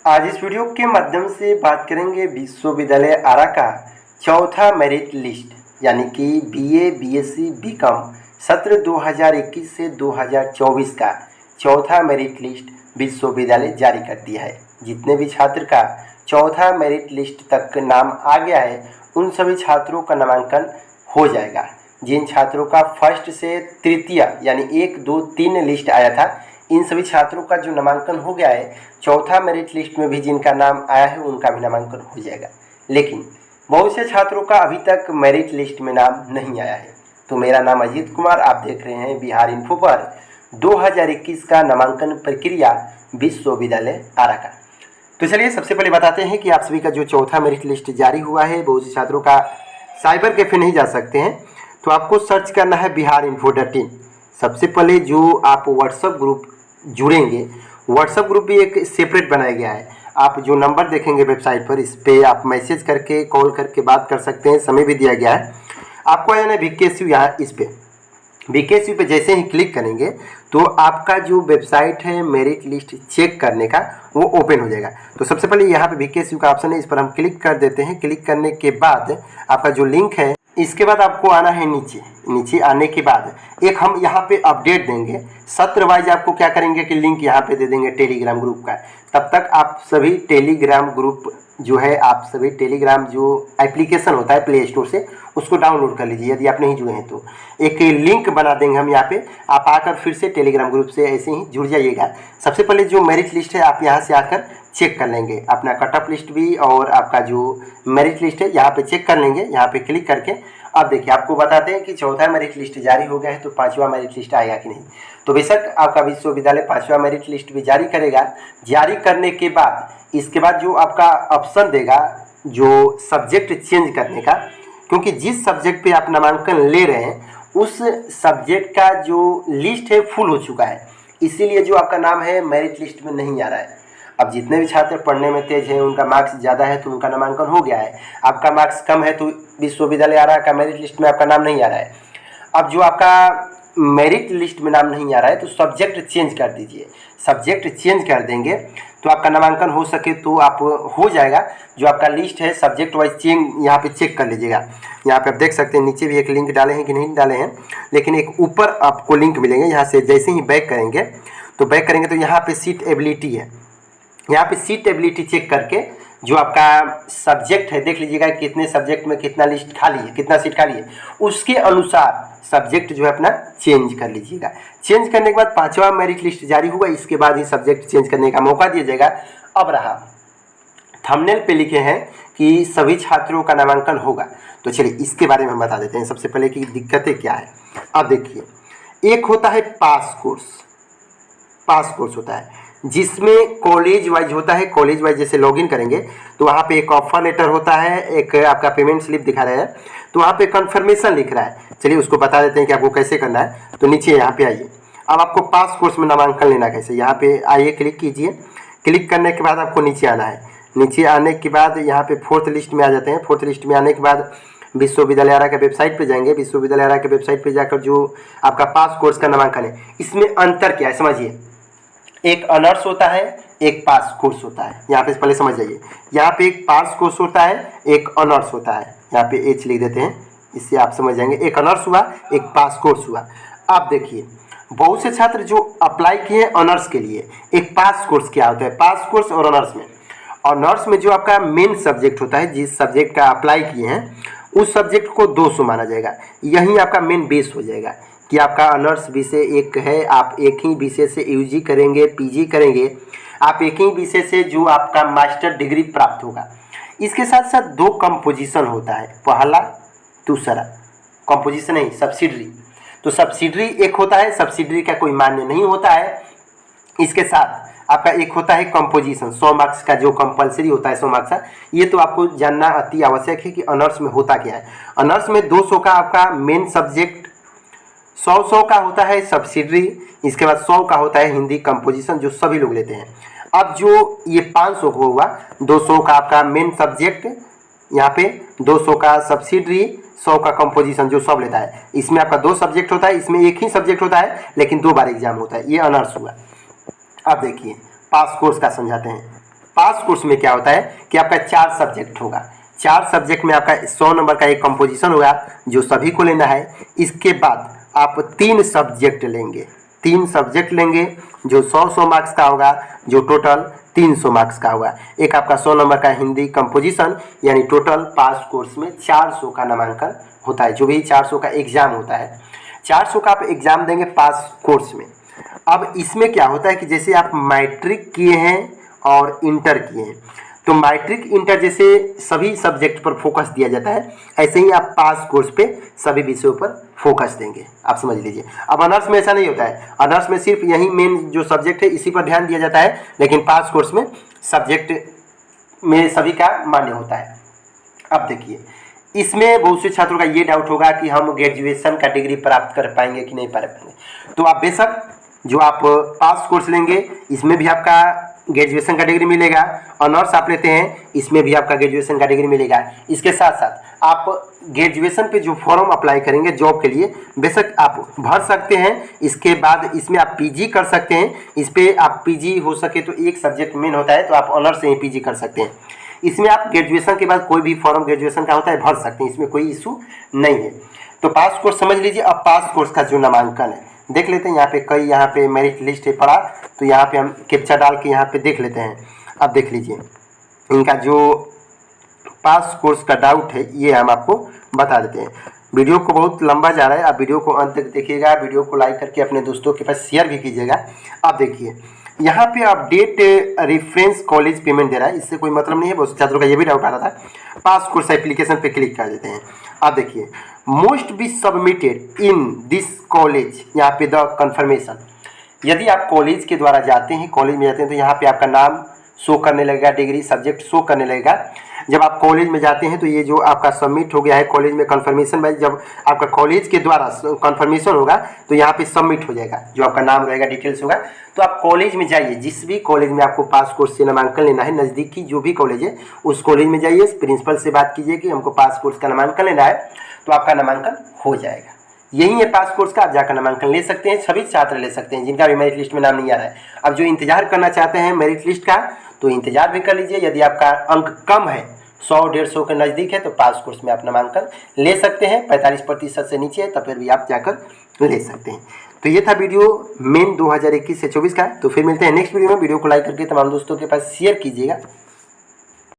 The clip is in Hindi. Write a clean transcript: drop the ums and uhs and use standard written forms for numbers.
आज इस वीडियो के माध्यम से बात करेंगे विश्वविद्यालय आरा का चौथा मेरिट लिस्ट यानी कि बीए, बीएससी, बीकॉम सत्र 2021 से 2024 का चौथा मेरिट लिस्ट विश्वविद्यालय जारी कर दिया है। जितने भी छात्र का चौथा मेरिट लिस्ट तक नाम आ गया है उन सभी छात्रों का नामांकन हो जाएगा। जिन छात्रों का फर्स्ट से तृतीय यानी 1, 2, 3 लिस्ट आया था इन सभी छात्रों का जो नामांकन हो गया है, चौथा मेरिट लिस्ट में भी जिनका नाम आया है उनका भी नामांकन हो जाएगा। लेकिन बहुत से छात्रों का अभी तक मेरिट लिस्ट में नाम नहीं आया है। तो मेरा नाम अजीत कुमार, आप देख रहे हैं बिहार इन्फो पर 2021 का नामांकन प्रक्रिया विश्वविद्यालय आरा का। तो चलिए सबसे पहले बताते हैं कि आप सभी का जो चौथा मेरिट लिस्ट जारी हुआ है, बहुत से छात्रों का साइबर कैफे नहीं जा सकते हैं तो आपको सर्च करना है बिहार इन्फो.in। सबसे पहले जो आप व्हाट्सएप ग्रुप जुड़ेंगे, व्हाट्सएप ग्रुप भी एक सेपरेट बनाया गया है। आप जो नंबर देखेंगे वेबसाइट पर, इस पर आप मैसेज करके कॉल करके बात कर सकते हैं। समय भी दिया गया है। आपको आना है VKSU, यहाँ इस पर VKSU पे जैसे ही क्लिक करेंगे तो आपका जो वेबसाइट है मेरिट लिस्ट चेक करने का वो ओपन हो जाएगा। तो सबसे पहले यहाँ पे VKSU का ऑप्शन है, इस पर हम क्लिक कर देते हैं। क्लिक करने के बाद आपका जो लिंक है, इसके बाद आपको आना है नीचे आने के बाद एक हम यहाँ पे अपडेट देंगे। सत्र वाइज आपको क्या करेंगे कि लिंक यहाँ पे दे देंगे टेलीग्राम ग्रुप का। तब तक आप सभी टेलीग्राम ग्रुप जो है, आप सभी टेलीग्राम जो एप्लीकेशन होता है प्ले स्टोर से उसको डाउनलोड कर लीजिए। यदि आप नहीं जुड़े हैं तो एक लिंक बना देंगे हम यहाँ पे, आप आकर फिर से टेलीग्राम ग्रुप से ऐसे ही जुड़ जाइएगा। सबसे पहले जो मेरिट लिस्ट है आप यहाँ से आकर चेक कर लेंगे, अपना कट ऑफ लिस्ट भी और आपका जो मेरिट लिस्ट है यहाँ पे चेक कर लेंगे। यहाँ पे क्लिक करके अब देखिए आपको बताते हैं कि चौथा मेरिट लिस्ट जारी हो गया है तो पांचवा मेरिट लिस्ट आएगा कि नहीं। तो बेशक आपका विश्वविद्यालय पांचवा मेरिट लिस्ट भी जारी करेगा। जारी करने के बाद इसके बाद जो आपका ऑप्शन देगा जो सब्जेक्ट चेंज करने का, क्योंकि जिस सब्जेक्ट पे आप नामांकन ले रहे हैं उस सब्जेक्ट का जो लिस्ट है फुल हो चुका है, इसीलिए जो आपका नाम है मेरिट लिस्ट में नहीं आ रहा है। अब जितने भी छात्र पढ़ने में तेज हैं, उनका मार्क्स ज़्यादा है तो उनका नामांकन हो गया है। आपका मार्क्स कम है तो विश्वविद्यालय आरा का मेरिट लिस्ट में आपका नाम नहीं आ रहा है। अब जो आपका मेरिट लिस्ट में नाम नहीं आ रहा है तो सब्जेक्ट चेंज कर दीजिए। सब्जेक्ट चेंज कर देंगे तो आपका नामांकन हो सके तो आप हो जाएगा। जो आपका लिस्ट है सब्जेक्ट वाइज चेंज यहाँ पे चेक कर लीजिएगा। यहाँ पे आप देख सकते हैं नीचे भी एक लिंक डाले हैं कि नहीं डाले हैं, लेकिन एक ऊपर आपको लिंक मिलेंगे। यहाँ से जैसे ही बैक करेंगे तो यहाँ पे सीट एबिलिटी है। यहाँ पे सीट एबिलिटी चेक करके जो आपका सब्जेक्ट है देख लीजिएगा कितने सब्जेक्ट में कितना लिस्ट खाली है, कितना सीट खाली है, उसके अनुसार सब्जेक्ट जो है अपना चेंज कर लीजिएगा। चेंज करने के बाद पांचवा मेरिट लिस्ट जारी हुआ, इसके बाद ही सब्जेक्ट चेंज करने का मौका दिया जाएगा। अब रहा थंबनेल पे लिखे हैं कि सभी छात्रों का नामांकन होगा, तो चलिए इसके बारे में हम बता देते हैं सबसे पहले कि दिक्कतें क्या है। अब देखिए, एक होता है पास कोर्स होता है जिसमें कॉलेज वाइज होता है। कॉलेज वाइज जैसे लॉगिन करेंगे तो वहाँ पे एक ऑफर लेटर होता है, एक आपका पेमेंट स्लिप दिखा रहा है, तो वहाँ पे कन्फर्मेशन लिख रहा है। चलिए उसको बता देते हैं कि आपको कैसे करना है। तो नीचे यहाँ पे आइए, अब आपको पास कोर्स में नामांकन लेना कैसे, यहाँ पे आइए क्लिक कीजिए। क्लिक करने के बाद आपको नीचे आना है। नीचे आने के बाद यहाँ पे फोर्थ लिस्ट में आ जाते हैं। फोर्थ लिस्ट में आने के बाद विश्वविद्यालय आरा के वेबसाइट पे जाएंगे। विश्वविद्यालय आरा के वेबसाइट पे जाकर जो आपका पास कोर्स का नामांकन है, इसमें अंतर क्या है समझिए। एक ऑनर्स होता है, एक पास कोर्स होता है। यहाँ पे पहले समझ जाइए, यहाँ पे एक पास कोर्स होता है, एक ऑनर्स होता है। यहाँ पे एच लिख देते हैं, इससे आप समझ जाएंगे। एक ऑनर्स हुआ, एक पास कोर्स हुआ। आप देखिए बहुत से छात्र जो अप्लाई किए हैं ऑनर्स के लिए, एक पास कोर्स क्या होता है, पास कोर्स और ऑनर्स में जो आपका मेन सब्जेक्ट होता है, जिस सब्जेक्ट का अप्लाई किए हैं उस सब्जेक्ट को 200 माना जाएगा। यही आपका मेन बेस हो जाएगा कि आपका ऑनर्स विषय एक है, आप एक ही विषय से यूजी करेंगे, पीजी करेंगे, आप एक ही विषय से जो आपका मास्टर डिग्री प्राप्त होगा। इसके साथ साथ 2 कंपोजिशन होता है, पहला दूसरा कंपोजिशन नहीं सब्सिडरी। तो सब्सिडरी एक होता है, सब्सिडरी का कोई मान्य नहीं होता है। इसके साथ आपका एक होता है कंपोजिशन, 100 मार्क्स का जो कंपलसरी होता है 100 मार्क्स का। ये तो आपको जानना अति आवश्यक है कि ऑनर्स में होता क्या है। ऑनर्स में 200 का आपका मेन सब्जेक्ट, 100 का होता है सब्सिडरी, इसके बाद 100 का होता है हिंदी कंपोजिशन जो सभी लोग लेते हैं। अब जो ये 500 को हुआ, 200 का आपका मेन सब्जेक्ट, यहाँ पे 200 का सब्सिडरी, 100 का कंपोजिशन जो सब लेता है। इसमें आपका 2 सब्जेक्ट होता है, इसमें एक ही सब्जेक्ट होता है लेकिन 2 बार एग्जाम होता है। ये ऑनर्स हुआ। अब देखिए पास कोर्स का समझाते हैं। पास कोर्स में क्या होता है कि आपका 4 सब्जेक्ट होगा। 4 सब्जेक्ट में आपका 100 नंबर का एक कंपोजिशन होगा जो सभी को लेना है। इसके बाद आप 3 सब्जेक्ट लेंगे, 3 सब्जेक्ट लेंगे जो 100 मार्क्स का होगा, जो टोटल 300 मार्क्स का होगा। एक आपका 100 नंबर का हिंदी कंपोजिशन, यानी टोटल पास कोर्स में 400 का नामांकन होता है। जो भी 400 का एग्जाम होता है, 400 का आप एग्जाम देंगे पास कोर्स में। अब इसमें क्या होता है कि जैसे आप मैट्रिक किए हैं और इंटर किए हैं, तो मैट्रिक इंटर जैसे सभी सब्जेक्ट पर फोकस दिया जाता है, ऐसे ही आप पास कोर्स पे सभी विषयों पर फोकस देंगे। आप समझ लीजिए। अब ऑनर्स में ऐसा नहीं होता है, ऑनर्स में सिर्फ यही मेन जो सब्जेक्ट है इसी पर ध्यान दिया जाता है, लेकिन पास कोर्स में सब्जेक्ट में सभी का मान्य होता है। अब देखिए, इसमें बहुत से छात्रों का ये डाउट होगा कि हम ग्रेजुएशन का डिग्री प्राप्त कर पाएंगे कि नहीं पा पाएंगे। तो आप बेशक जो आप पास कोर्स लेंगे इसमें भी आपका ग्रेजुएशन का डिग्री मिलेगा, ऑनर्स आप लेते हैं इसमें भी आपका ग्रेजुएशन का डिग्री मिलेगा। इसके साथ साथ आप ग्रेजुएशन पे जो फॉर्म अप्लाई करेंगे जॉब के लिए, बेशक आप भर सकते हैं। इसके बाद इसमें आप पीजी कर सकते हैं। इस पर आप पीजी हो सके तो एक सब्जेक्ट मेन होता है, तो आप ऑनर्स से ही पीजी कर सकते हैं। इसमें आप ग्रेजुएशन के बाद कोई भी फॉर्म ग्रेजुएशन का होता है भर सकते हैं, इसमें कोई इशू नहीं है। तो पास कोर्स समझ लीजिए। अब पास कोर्स का जो नामांकन है देख लेते हैं। यहाँ पे कई यहाँ पे मेरिट लिस्ट है पड़ा, तो यहाँ पे हम कैप्चा डाल के यहाँ पे देख लेते हैं। अब देख लीजिए, इनका जो पास कोर्स का डाउट है ये हम आपको बता देते हैं। वीडियो को बहुत लंबा जा रहा है, आप वीडियो को अंत तक देखिएगा। वीडियो को लाइक करके अपने दोस्तों के पास शेयर भी कीजिएगा। अब देखिए, यहाँ पे अपडेट रेफरेंस कॉलेज पेमेंट दे रहा है, इससे कोई मतलब नहीं है। बहुत छात्रों का ये भी डाउट आ रहा था। पास कोर्स एप्लीकेशन पे क्लिक कर देते हैं। अब देखिए, most be submitted in this college, यहाँ पे द कंफर्मेशन। यदि आप कॉलेज के द्वारा जाते हैं, कॉलेज में जाते हैं, तो यहाँ पे आपका नाम शो करने लगेगा, डिग्री सब्जेक्ट शो करने लगेगा। जब आप कॉलेज में जाते हैं तो ये जो आपका सबमिट हो गया है कॉलेज में कंफर्मेशन में, जब आपका कॉलेज के द्वारा कंफर्मेशन होगा तो यहाँ पे सबमिट हो जाएगा, जो आपका नाम रहेगा, डिटेल्स होगा। तो आप कॉलेज में जाइए, जिस भी कॉलेज में आपको पास कोर्स से नामांकन लेना है, नज़दीकी जो भी कॉलेज है उस कॉलेज में जाइए, प्रिंसिपल से बात कीजिए कि हमको पास कोर्स का नामांकन लेना है, तो आपका नामांकन हो जाएगा। यही है पास कोर्स का, आप जाकर नामांकन ले सकते हैं। सभी छात्र ले सकते हैं जिनका भी मेरिट लिस्ट में नाम नहीं आ रहा है। अब जो इंतजार करना चाहते हैं मेरिट लिस्ट का, तो इंतजार भी कर लीजिए। यदि आपका अंक कम है, 100-150 के नज़दीक है, तो पास कोर्स में आप नामांकन ले सकते हैं। 45% से नीचे है तो फिर भी आप जाकर ले सकते हैं। तो ये था वीडियो मेन 2021 से 24 का। तो फिर मिलते हैं नेक्स्ट वीडियो में। वीडियो को लाइक करके तमाम दोस्तों के पास शेयर कीजिएगा।